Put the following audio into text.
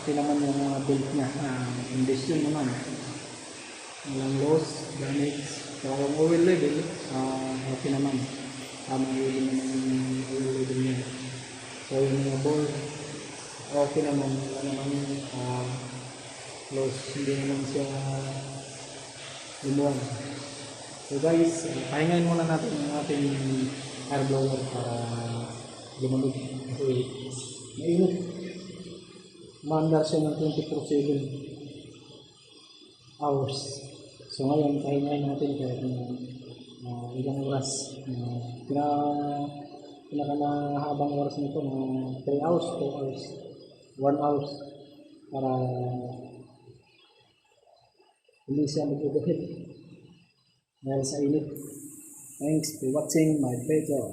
okay naman yung mga build niya. Condition naman. Walang loss, damage. So yung oil level, okay naman. Tama oil naman yung oil level niya. So yung mga board, okay naman. Wala naman loss. Hindi naman siya lumuwan. So guys, pahingayin muna natin yung ating air blower para lumamig. Kasi mainit. Maandar siya ng 24/7 hours. So ngayon, pahingayin natin kahit ilang oras. Pinakamahabang oras nito na 3 hours, 4 hours, 1 hours para hindi siya mag-overheat dahil sa init. Thanks for watching my video.